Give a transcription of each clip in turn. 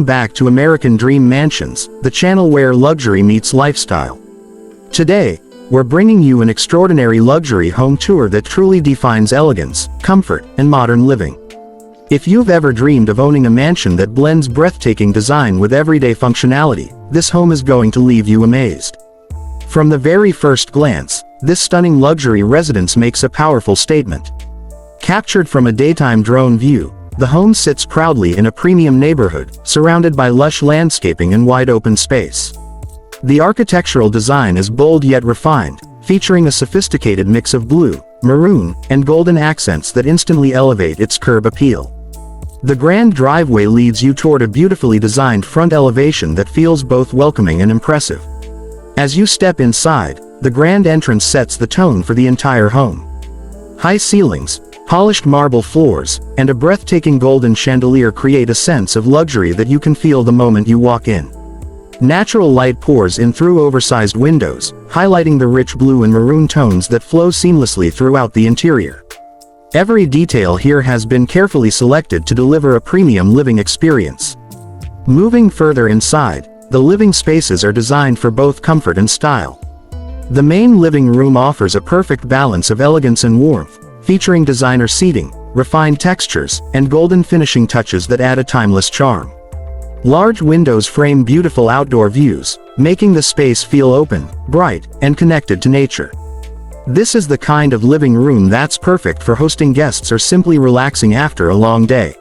back to American Dream Mansions, the channel where luxury meets lifestyle. Today, we're bringing you an extraordinary luxury home tour that truly defines elegance, comfort, and modern living. If you've ever dreamed of owning a mansion that blends breathtaking design with everyday functionality, this home is going to leave you amazed. From the very first glance, this stunning luxury residence makes a powerful statement. Captured from a daytime drone view, the home sits proudly in a premium neighborhood, surrounded by lush landscaping and wide open space. The architectural design is bold yet refined, featuring a sophisticated mix of blue, maroon, and golden accents that instantly elevate its curb appeal. The grand driveway leads you toward a beautifully designed front elevation that feels both welcoming and impressive. As you step inside, the grand entrance sets the tone for the entire home. High ceilings, polished marble floors, and a breathtaking golden chandelier create a sense of luxury that you can feel the moment you walk in. Natural light pours in through oversized windows, highlighting the rich blue and maroon tones that flow seamlessly throughout the interior. Every detail here has been carefully selected to deliver a premium living experience. Moving further inside, the living spaces are designed for both comfort and style. The main living room offers a perfect balance of elegance and warmth, featuring designer seating, refined textures, and golden finishing touches that add a timeless charm. Large windows frame beautiful outdoor views, making the space feel open, bright, and connected to nature. This is the kind of living room that's perfect for hosting guests or simply relaxing after a long day.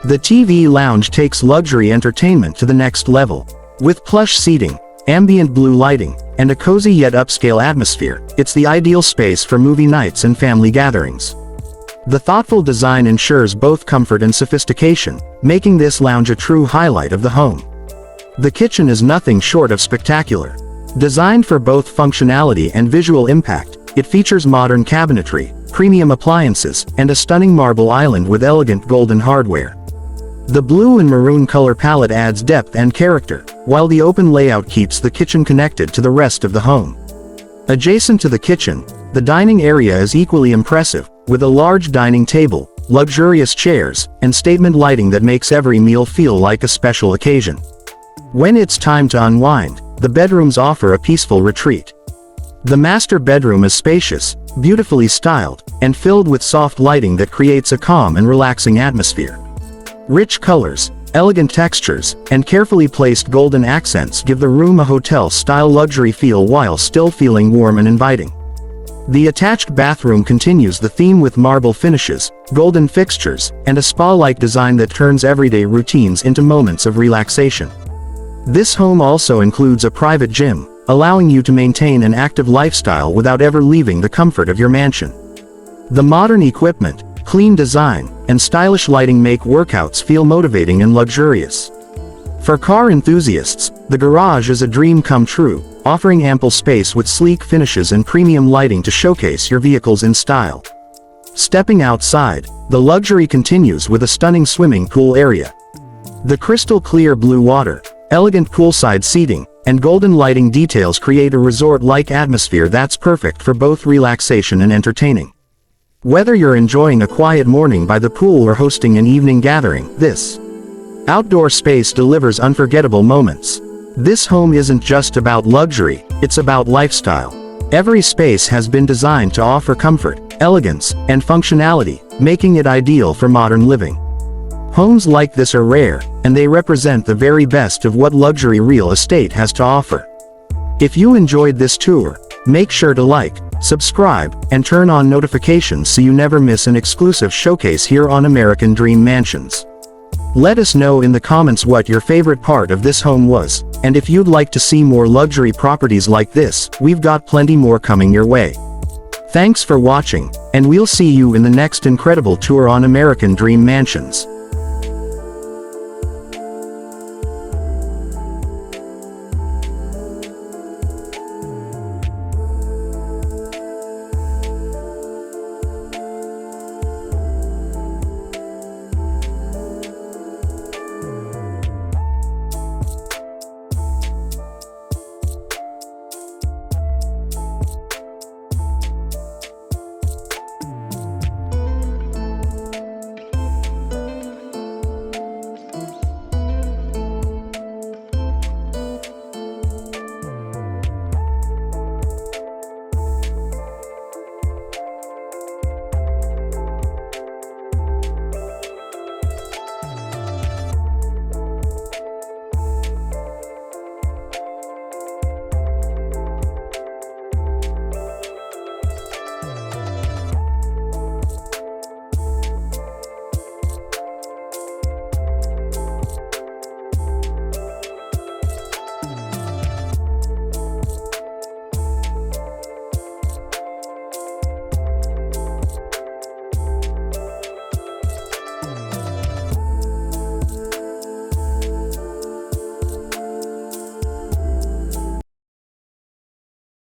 The TV lounge takes luxury entertainment to the next level. With plush seating, ambient blue lighting, and a cozy yet upscale atmosphere, it's the ideal space for movie nights and family gatherings. The thoughtful design ensures both comfort and sophistication, making this lounge a true highlight of the home. The kitchen is nothing short of spectacular. Designed for both functionality and visual impact, it features modern cabinetry, premium appliances, and a stunning marble island with elegant golden hardware. The blue and maroon color palette adds depth and character, while the open layout keeps the kitchen connected to the rest of the home. Adjacent to the kitchen, the dining area is equally impressive, with a large dining table, luxurious chairs, and statement lighting that makes every meal feel like a special occasion. When it's time to unwind, the bedrooms offer a peaceful retreat. The master bedroom is spacious, beautifully styled, and filled with soft lighting that creates a calm and relaxing atmosphere. Rich colors, elegant textures, and carefully placed golden accents give the room a hotel-style luxury feel while still feeling warm and inviting. The attached bathroom continues the theme with marble finishes, golden fixtures, and a spa-like design that turns everyday routines into moments of relaxation. This home also includes a private gym, allowing you to maintain an active lifestyle without ever leaving the comfort of your mansion. The modern equipment, clean design, and stylish lighting make workouts feel motivating and luxurious. For car enthusiasts, the garage is a dream come true, offering ample space with sleek finishes and premium lighting to showcase your vehicles in style. Stepping outside, the luxury continues with a stunning swimming pool area. The crystal clear blue water, elegant poolside seating, and golden lighting details create a resort-like atmosphere that's perfect for both relaxation and entertaining. Whether you're enjoying a quiet morning by the pool or hosting an evening gathering, this outdoor space delivers unforgettable moments. This home isn't just about luxury, it's about lifestyle. Every space has been designed to offer comfort, elegance, and functionality, making it ideal for modern living. Homes like this are rare, and they represent the very best of what luxury real estate has to offer. If you enjoyed this tour, make sure to like, subscribe, and turn on notifications so you never miss an exclusive showcase here on American Dream Mansions. Let us know in the comments what your favorite part of this home was, and if you'd like to see more luxury properties like this, we've got plenty more coming your way. Thanks for watching, and we'll see you in the next incredible tour on American Dream Mansions.